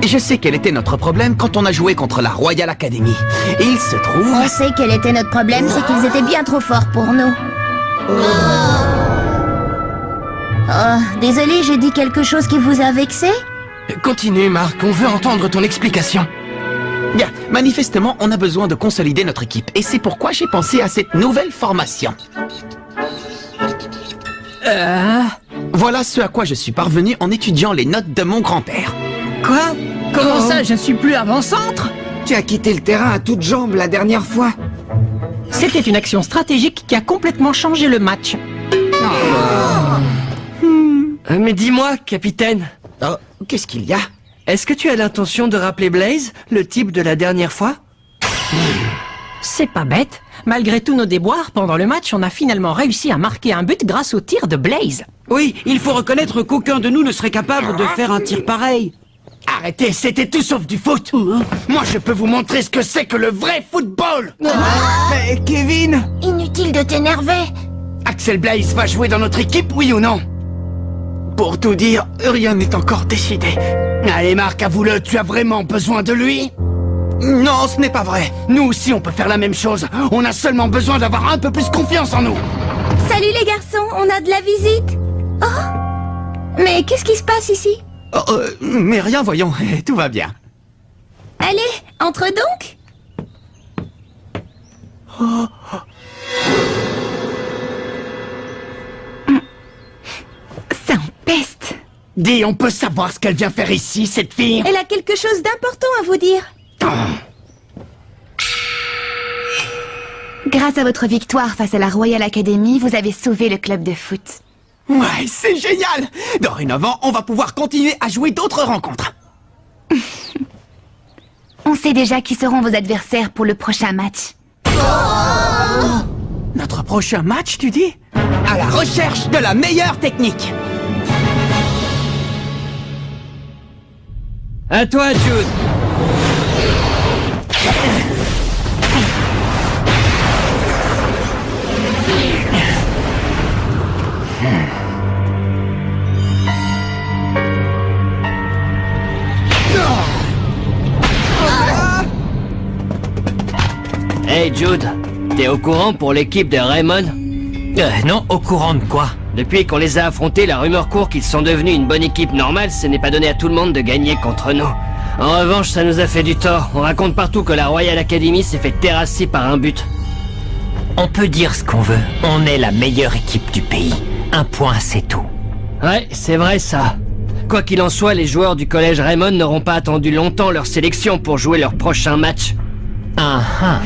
Je sais quel était notre problème quand on a joué contre la Royal Academy. Et il se trouve... On sait quel était notre problème, c'est qu'ils étaient bien trop forts pour nous. Oh, désolé, j'ai dit quelque chose qui vous a vexé? Continue, Marc, on veut entendre ton explication. Bien, manifestement, on a besoin de consolider notre équipe. Et c'est pourquoi j'ai pensé à cette nouvelle formation. Voilà ce à quoi je suis parvenu en étudiant les notes de mon grand-père. Quoi? Comment ça, je ne suis plus avant-centre? Tu as quitté le terrain à toutes jambes la dernière fois. C'était une action stratégique qui a complètement changé le match. Mais dis-moi, capitaine, Oh, qu'est-ce qu'il y a? est-ce que tu as l'intention de rappeler Blaze, le type de la dernière fois? C'est pas bête. Malgré tous nos déboires, pendant le match, on a finalement réussi à marquer un but grâce au tir de Blaze. Oui, il faut reconnaître qu'aucun de nous ne serait capable de faire un tir pareil. Arrêtez, c'était tout sauf du foot. Moi, je peux vous montrer ce que c'est que le vrai football. Mais Kevin! Inutile de t'énerver. Axel Blaze va jouer dans notre équipe, oui ou non? Pour tout dire, rien n'est encore décidé. Allez, Marc, avoue-le, tu as vraiment besoin de lui? Non, ce n'est pas vrai. Nous aussi, on peut faire la même chose. On a seulement besoin d'avoir un peu plus confiance en nous. Salut les garçons, on a de la visite. Oh! Mais qu'est-ce qui se passe ici? Oh, mais rien, voyons, tout va bien. Allez, entre donc. Ça empeste. Dis, on peut savoir ce qu'elle vient faire ici, cette fille? Elle a quelque chose d'important à vous dire. Grâce à votre victoire face à la Royal Academy, vous avez sauvé le club de foot. Ouais, c'est génial! Dorénavant, on va pouvoir continuer à jouer d'autres rencontres. On sait déjà qui seront vos adversaires pour le prochain match. Notre prochain match, tu dis? À la recherche de la meilleure technique. À toi, Jude. Hey Jude, t'es au courant pour l'équipe de Raymond? Non, au courant de quoi? Depuis qu'on les a affrontés, la rumeur court qu'ils sont devenus une bonne équipe normale, ce n'est pas donné à tout le monde de gagner contre nous. En revanche, ça nous a fait du tort. On raconte partout que la Royal Academy s'est fait terrasser par un but. On peut dire ce qu'on veut. On est la meilleure équipe du pays. Un point, c'est tout. Ouais, c'est vrai ça. Quoi qu'il en soit, les joueurs du collège Raymond n'auront pas attendu longtemps leur sélection pour jouer leur prochain match.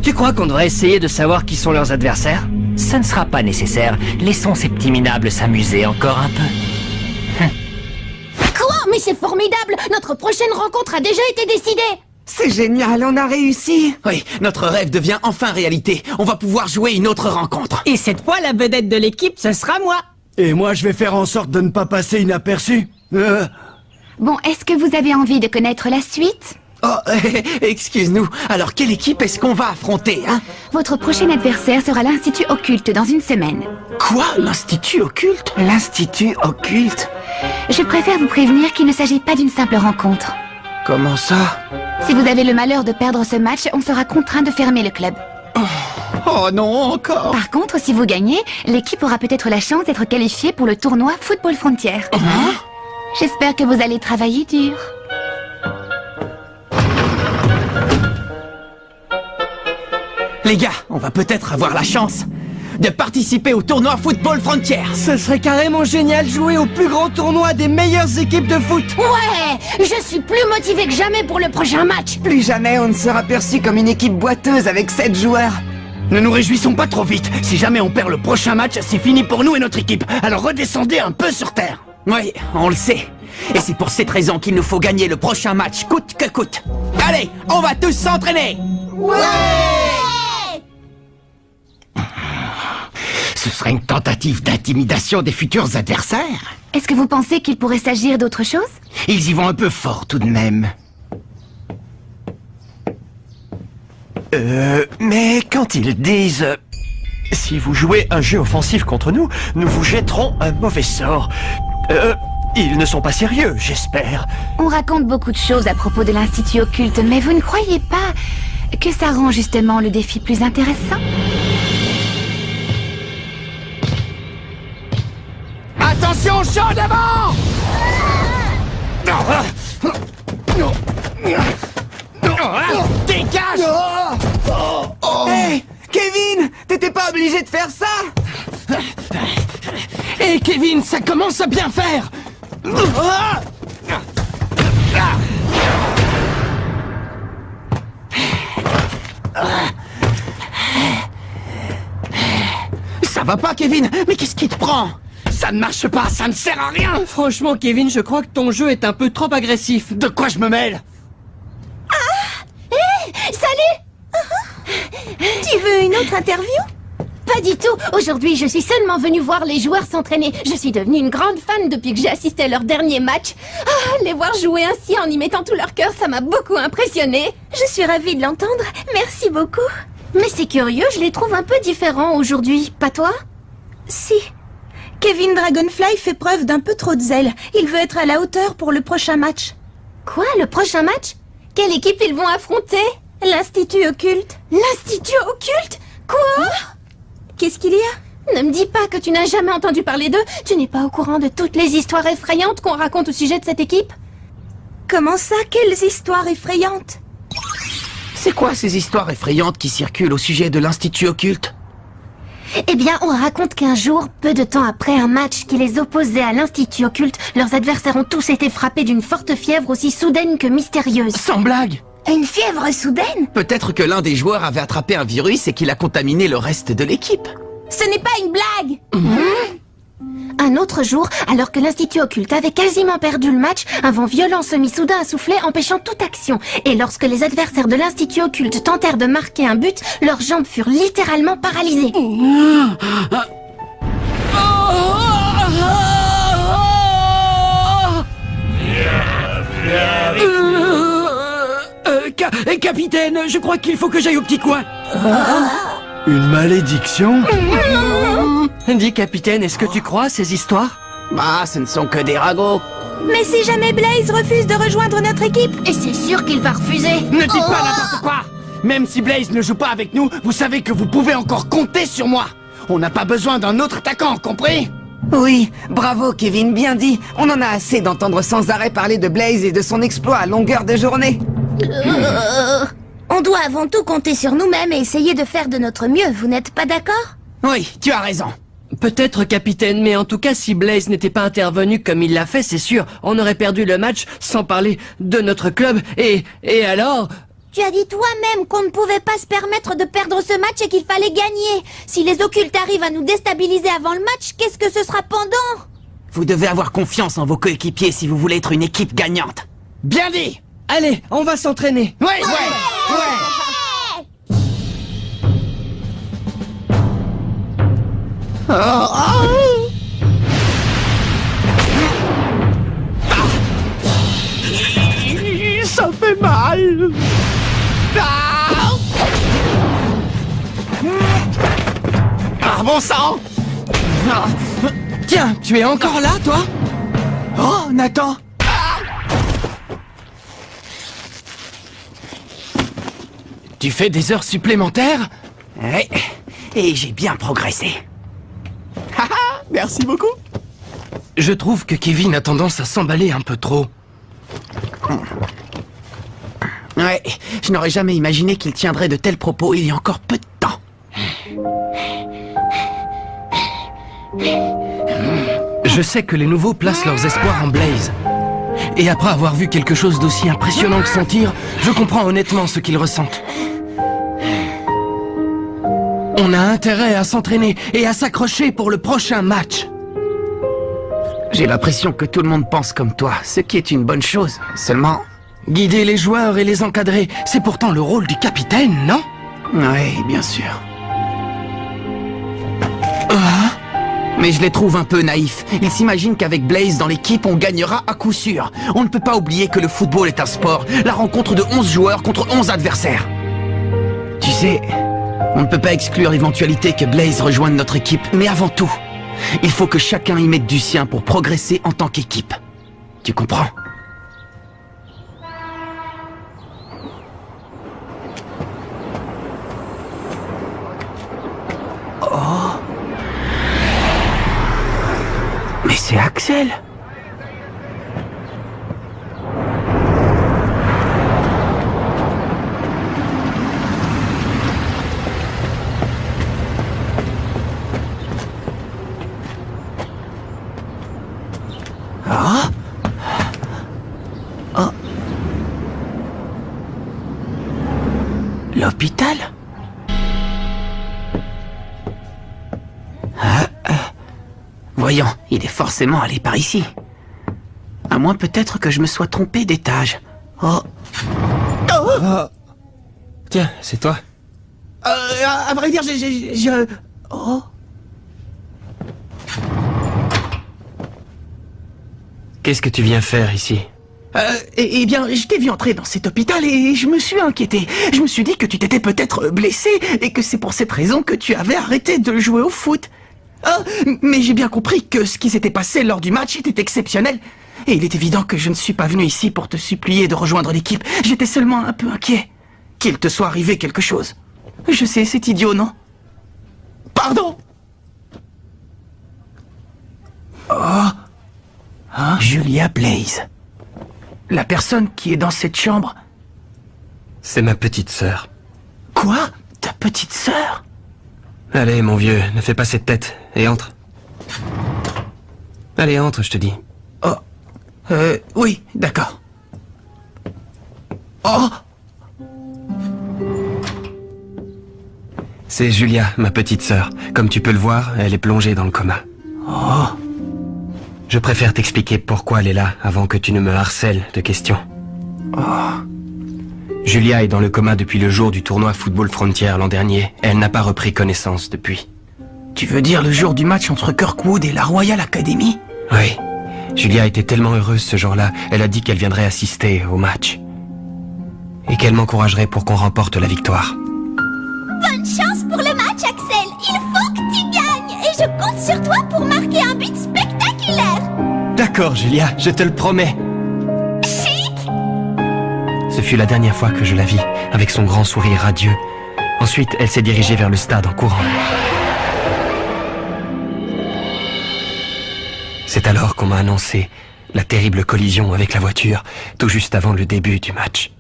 Tu crois qu'on devrait essayer de savoir qui sont leurs adversaires? Ça ne sera pas nécessaire. Laissons ces petits minables s'amuser encore un peu. Quoi? Mais c'est formidable! Notre prochaine rencontre a déjà été décidée! C'est génial, on a réussi! Oui, notre rêve devient enfin réalité. On va pouvoir jouer une autre rencontre. Et cette fois, la vedette de l'équipe, ce sera moi. Et moi, je vais faire en sorte de ne pas passer inaperçu. Bon, est-ce que vous avez envie de connaître la suite? Oh, excuse-nous. Alors, quelle équipe est-ce qu'on va affronter, hein? Votre prochain adversaire sera l'Institut Occulte dans une semaine. Quoi? L'Institut Occulte? L'Institut Occulte? Je préfère vous prévenir qu'il ne s'agit pas d'une simple rencontre. Comment ça? Si vous avez le malheur de perdre ce match, on sera contraint de fermer le club. Oh non, encore? Par contre, si vous gagnez, l'équipe aura peut-être la chance d'être qualifiée pour le tournoi Football Frontier. J'espère que vous allez travailler dur. Les gars, on va peut-être avoir la chance de participer au tournoi Football Frontier. Ce serait carrément génial de jouer au plus grand tournoi des meilleures équipes de foot. Ouais! Je suis plus motivée que jamais pour le prochain match. Plus jamais on ne sera perçu comme une équipe boiteuse avec 7 joueurs. Ne nous réjouissons pas trop vite. Si jamais on perd le prochain match, c'est fini pour nous et notre équipe. Alors redescendez un peu sur terre. Oui, on le sait. Et c'est pour cette raison qu'il nous faut gagner le prochain match, coûte que coûte. Allez, on va tous s'entraîner. Ce serait une tentative d'intimidation des futurs adversaires. Est-ce que vous pensez qu'il pourrait s'agir d'autre chose? Ils y vont un peu fort tout de même. Mais quand ils disent si vous jouez un jeu offensif contre nous, nous vous jetterons un mauvais sort. Ils ne sont pas sérieux, j'espère. On raconte beaucoup de choses à propos de l'Institut Occulte, mais vous ne croyez pas que ça rend justement le défi plus intéressant? Attention, champ d'avant! Dégage! Hé, Kevin, t'étais pas obligé de faire ça? Hé, Kevin, ça commence à bien faire! Ça va pas, Kevin? Mais qu'est-ce qui te prend? Ça ne marche pas, ça ne sert à rien! Franchement, Kevin, je crois que ton jeu est un peu trop agressif. De quoi je me mêle? Salut! Tu veux une autre interview? Pas du tout. Aujourd'hui, je suis seulement venue voir les joueurs s'entraîner. Je suis devenue une grande fan depuis que j'ai assisté à leur dernier match. Ah, les voir jouer ainsi en y mettant tout leur cœur, ça m'a beaucoup impressionnée. Je suis ravie de l'entendre. Merci beaucoup. Mais c'est curieux, je les trouve un peu différents aujourd'hui. Pas toi? Si. Kevin Dragonfly fait preuve d'un peu trop de zèle. Il veut être à la hauteur pour le prochain match. Quoi, le prochain match? Quelle équipe ils vont affronter? L'Institut Occulte. L'Institut Occulte? Quoi? Qu'est-ce qu'il y a? Ne me dis pas que tu n'as jamais entendu parler d'eux. Tu n'es pas au courant de toutes les histoires effrayantes qu'on raconte au sujet de cette équipe? Comment ça? Quelles histoires effrayantes? C'est quoi ces histoires effrayantes qui circulent au sujet de l'Institut Occulte? Eh bien, on raconte qu'un jour, peu de temps après un match qui les opposait à l'Institut Occulte, leurs adversaires ont tous été frappés d'une forte fièvre aussi soudaine que mystérieuse. Sans blague! Une fièvre soudaine? Peut-être que l'un des joueurs avait attrapé un virus et qu'il a contaminé le reste de l'équipe. Ce n'est pas une blague! Un autre jour, alors que l'Institut Occulte avait quasiment perdu le match, un vent violent se mit soudain à souffler, empêchant toute action. Et lorsque les adversaires de l'Institut Occulte tentèrent de marquer un but, leurs jambes furent littéralement paralysées. Capitaine, je crois qu'il faut que j'aille au petit coin. Une malédiction? Dis, capitaine, est-ce que tu crois à ces histoires? Bah, ce ne sont que des ragots. Mais si jamais Blaze refuse de rejoindre notre équipe? Et c'est sûr qu'il va refuser. Ne dites pas n'importe quoi! Même si Blaze ne joue pas avec nous, vous savez que vous pouvez encore compter sur moi! On n'a pas besoin d'un autre attaquant, compris? Oui, bravo Kevin, bien dit. On en a assez d'entendre sans arrêt parler de Blaze et de son exploit à longueur de journée. On doit avant tout compter sur nous-mêmes et essayer de faire de notre mieux, vous n'êtes pas d'accord? Oui, tu as raison. Peut-être, capitaine, mais en tout cas, si Blaze n'était pas intervenu comme il l'a fait, c'est sûr, on aurait perdu le match, sans parler de notre club, et alors... Tu as dit toi-même qu'on ne pouvait pas se permettre de perdre ce match et qu'il fallait gagner. Si les occultes arrivent à nous déstabiliser avant le match, qu'est-ce que ce sera pendant? Vous devez avoir confiance en vos coéquipiers si vous voulez être une équipe gagnante. Bien dit! Allez, on va s'entraîner. Ouais! Ça fait mal! Ah, bon sang! Tiens, tu es encore là, toi? Oh, Nathan! Tu fais des heures supplémentaires? Ouais, et j'ai bien progressé. Merci beaucoup. Je trouve que Kevin a tendance à s'emballer un peu trop. Ouais, je n'aurais jamais imaginé qu'il tiendrait de tels propos il y a encore peu de temps. Je sais que les nouveaux placent leurs espoirs en Blaze. Et après avoir vu quelque chose d'aussi impressionnant que son tir, je comprends honnêtement ce qu'ils ressentent. On a intérêt à s'entraîner et à s'accrocher pour le prochain match. J'ai l'impression que tout le monde pense comme toi, ce qui est une bonne chose. Seulement... Guider les joueurs et les encadrer, c'est pourtant le rôle du capitaine, non? Ouais, bien sûr. Mais je les trouve un peu naïfs. Ils s'imaginent qu'avec Blaze dans l'équipe, on gagnera à coup sûr. On ne peut pas oublier que le football est un sport, la rencontre de 11 joueurs contre 11 adversaires. Tu sais, on ne peut pas exclure l'éventualité que Blaze rejoigne notre équipe, mais avant tout, il faut que chacun y mette du sien pour progresser en tant qu'équipe. tu comprends? Oh. Mais c'est Axel. L'hôpital? Voyons, il est forcément allé par ici. À moins peut-être que je me sois trompé d'étage. Oh. Tiens, c'est toi. À vrai dire, Oh. Qu'est-ce que tu viens faire ici? Eh bien, je t'ai vu entrer dans cet hôpital et je me suis inquiété. Je me suis dit que tu t'étais peut-être blessé et que c'est pour cette raison que tu avais arrêté de jouer au foot. Mais j'ai bien compris que ce qui s'était passé lors du match était exceptionnel. Et il est évident que je ne suis pas venu ici pour te supplier de rejoindre l'équipe. J'étais seulement un peu inquiet. Qu'il te soit arrivé quelque chose. Je sais, c'est idiot, non? Pardon! Oh! Julia Blaze. La personne qui est dans cette chambre. C'est ma petite sœur. Quoi? Ta petite sœur? Allez, mon vieux, ne fais pas cette tête, et entre. Allez, entre, je te dis. Oh. Oui, d'accord. Oh! C'est Julia, ma petite sœur. Comme tu peux le voir, elle est plongée dans le coma. Oh. Je préfère t'expliquer pourquoi elle est là, avant que tu ne me harcèles de questions. Oh. Julia est dans le coma depuis le jour du tournoi Football Frontier l'an dernier. Elle n'a pas repris connaissance depuis. Tu veux dire le jour du match entre Kirkwood et la Royal Academy? Oui. Julia était tellement heureuse ce jour-là, elle a dit qu'elle viendrait assister au match. Et qu'elle m'encouragerait pour qu'on remporte la victoire. Bonne chance pour le match, Axel. Il faut que tu gagnes. Et je compte sur toi pour marquer un but spectaculaire. D'accord, Julia, je te le promets. Chic. Ce fut la dernière fois que je la vis, avec son grand sourire radieux. Ensuite, elle s'est dirigée vers le stade en courant. C'est alors qu'on m'a annoncé la terrible collision avec la voiture, tout juste avant le début du match.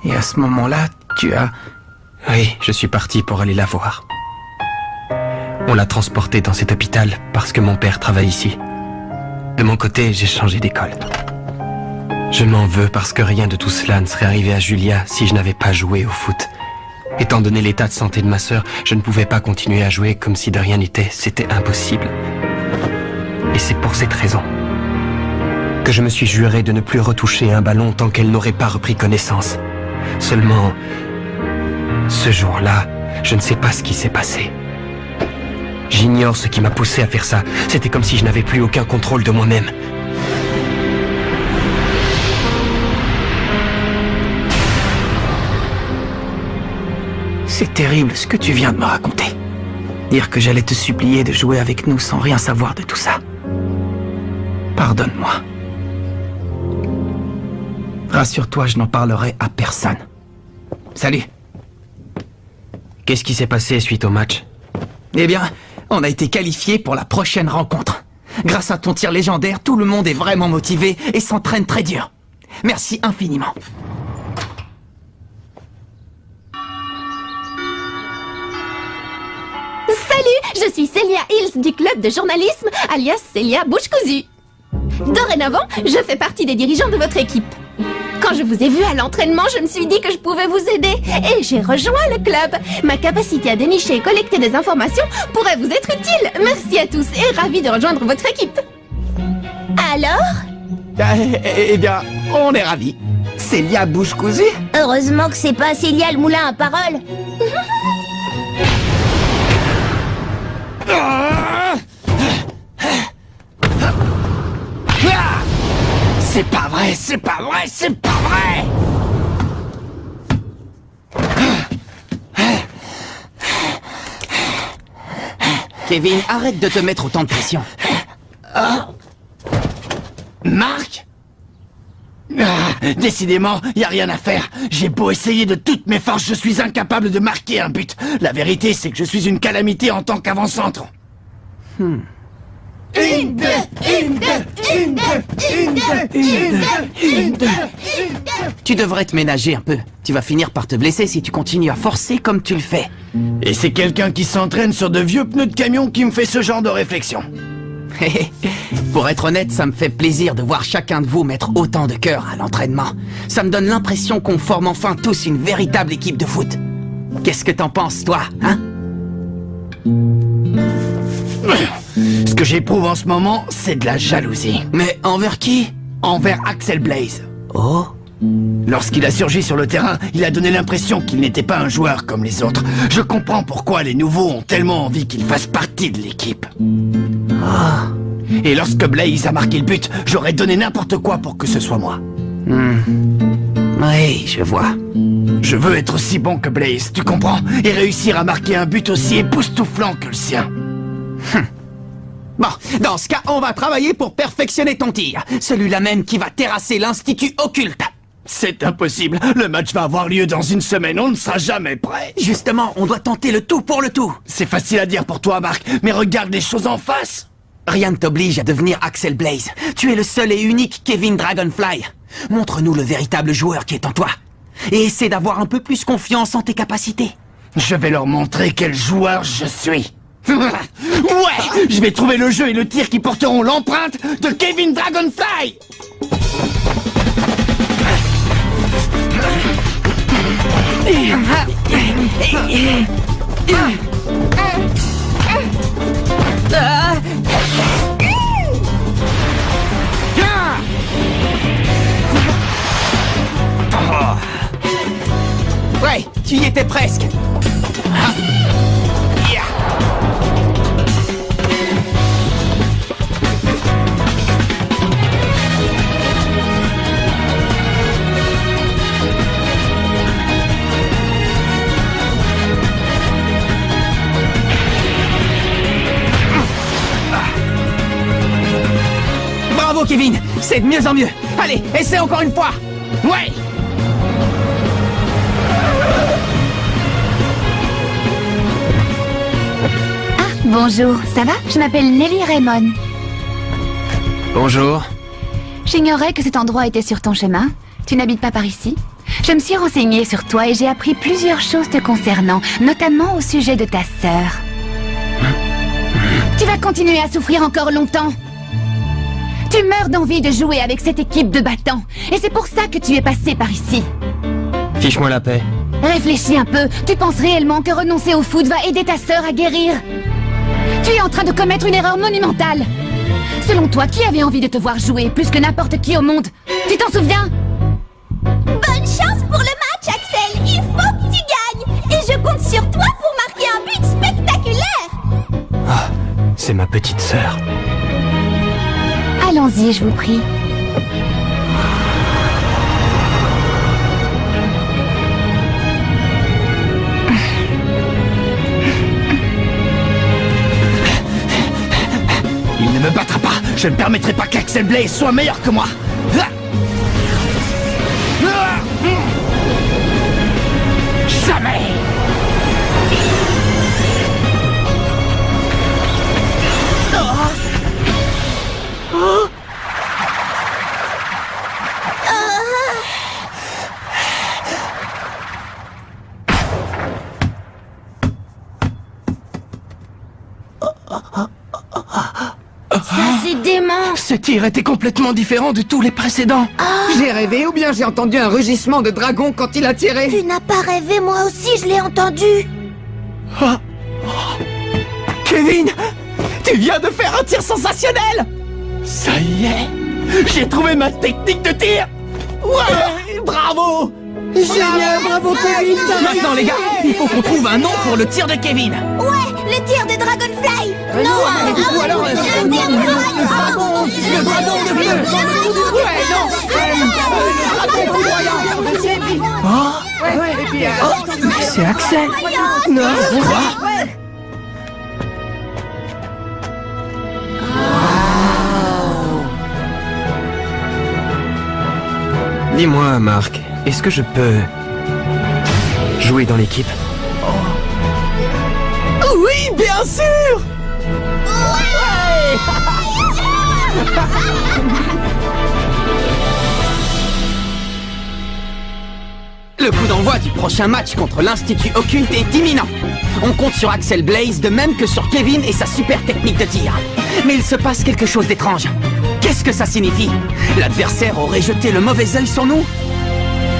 Et à ce moment-là, tu as... Oui, je suis parti pour aller la voir. On l'a transportée dans cet hôpital parce que mon père travaille ici. De mon côté, j'ai changé d'école. Je m'en veux parce que rien de tout cela ne serait arrivé à Julia si je n'avais pas joué au foot. Étant donné l'état de santé de ma sœur, je ne pouvais pas continuer à jouer comme si de rien n'était. C'était impossible. Et c'est pour cette raison que je me suis juré de ne plus retoucher un ballon tant qu'elle n'aurait pas repris connaissance. Seulement, ce jour-là, je ne sais pas ce qui s'est passé. J'ignore ce qui m'a poussé à faire ça. C'était comme si je n'avais plus aucun contrôle de moi-même. C'est terrible ce que tu viens de me raconter. Dire que j'allais te supplier de jouer avec nous sans rien savoir de tout ça. Pardonne-moi. Rassure-toi, je n'en parlerai à personne. Salut. Qu'est-ce qui s'est passé suite au match? Eh bien, on a été qualifiés pour la prochaine rencontre. Grâce à ton tir légendaire, tout le monde est vraiment motivé et s'entraîne très dur. Merci infiniment. Salut, je suis Célia Hills du club de journalisme, alias Célia Bouche Cousue. Dorénavant, je fais partie des dirigeants de votre équipe. Quand je vous ai vu à l'entraînement, je me suis dit que je pouvais vous aider. Et j'ai rejoint le club. Ma capacité à dénicher et collecter des informations pourrait vous être utile. Merci à tous et ravi de rejoindre votre équipe. Alors? Eh bien, on est ravis. Célia Bouche Cousue? Heureusement que c'est pas Célia le moulin à parole. C'est pas vrai, c'est pas vrai, c'est pas vrai! Kevin, arrête de te mettre autant de pression. Marc? Décidément, y a rien à faire. J'ai beau essayer de toutes mes forces, je suis incapable de marquer un but. La vérité, c'est que je suis une calamité en tant qu'avant-centre. Tu devrais te ménager un peu. Tu vas finir par te blesser si tu continues à forcer comme tu le fais. Et c'est quelqu'un qui s'entraîne sur de vieux pneus de camion qui me fait ce genre de réflexion. Pour être honnête, ça me fait plaisir de voir chacun de vous mettre autant de cœur à l'entraînement. Ça me donne l'impression qu'on forme enfin tous une véritable équipe de foot. Qu'est-ce que t'en penses, toi, hein? Ce que j'éprouve en ce moment, c'est de la jalousie. Mais envers qui? Envers Axel Blaze. Oh? Lorsqu'il a surgi sur le terrain, il a donné l'impression qu'il n'était pas un joueur comme les autres. Je comprends pourquoi les nouveaux ont tellement envie qu'il fasse partie de l'équipe. Et lorsque Blaze a marqué le but, j'aurais donné n'importe quoi pour que ce soit moi. Oui, je vois. Je veux être aussi bon que Blaze, tu comprends? Et réussir à marquer un but aussi époustouflant que le sien. Bon, dans ce cas, on va travailler pour perfectionner ton tir. Celui-là même qui va terrasser l'Institut Occulte. C'est impossible. Le match va avoir lieu dans une semaine. On ne sera jamais prêt. Justement, on doit tenter le tout pour le tout. C'est facile à dire pour toi, Marc, mais regarde les choses en face. Rien ne t'oblige à devenir Axel Blaze. Tu es le seul et unique Kevin Dragonfly. Montre-nous le véritable joueur qui est en toi. Et essaie d'avoir un peu plus confiance en tes capacités. Je vais leur montrer quel joueur je suis. Ouais! Je vais trouver le jeu et le tir qui porteront l'empreinte de Kevin Dragonfly. Ouais, tu y étais presque. Bravo Kevin, c'est de mieux en mieux. Allez, essaie encore une fois. Ouais. Bonjour, ça va? Je m'appelle Nelly Raymond. Bonjour. J'ignorais que cet endroit était sur ton chemin. Tu n'habites pas par ici? Je me suis renseignée sur toi et j'ai appris plusieurs choses te concernant, notamment au sujet de ta sœur. Tu vas continuer à souffrir encore longtemps. Tu meurs d'envie de jouer avec cette équipe de battants. Et c'est pour ça que tu es passé par ici. Fiche-moi la paix. Réfléchis un peu. Tu penses réellement que renoncer au foot va aider ta sœur à guérir? Tu es en train de commettre une erreur monumentale. Selon toi, qui avait envie de te voir jouer plus que n'importe qui au monde? Tu t'en souviens? Bonne chance pour le match, Axel. Il faut que tu gagnes. Et je compte sur toi pour marquer un but spectaculaire. Ah, c'est ma petite sœur. Allons-y, je vous prie. Il ne me battra pas. Je ne permettrai pas qu'Axel Blaze soit meilleur que moi. Jamais. Ça, c'est dément. Ce tir était complètement différent de tous les précédents. J'ai rêvé ou bien j'ai entendu un rugissement de dragon quand il a tiré? Tu n'as pas rêvé, moi aussi, je l'ai entendu. Kevin, tu viens de faire un tir sensationnel. Ça y est. J'ai trouvé ma technique de tir. Ouais, bravo. Génial, bravo Kevin! Maintenant les gars, il faut qu'on trouve un nom pour le tir de Kevin. Ouais, le tir de Dragonfly. Non, ou alors le dragon de bleu. Ouais, non. C'est Axel. Non, Dis-moi, Marc, est-ce que je peux jouer dans l'équipe? Oui, bien sûr! Le coup d'envoi du prochain match contre l'Institut Occulte est imminent. On compte sur Axel Blaze de même que sur Kevin et sa super technique de tir. Mais il se passe quelque chose d'étrange. Qu'est-ce que ça signifie? L'adversaire aurait jeté le mauvais œil sur nous?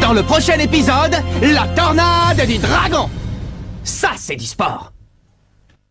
Dans le prochain épisode, la tornade du dragon! Ça, c'est du sport!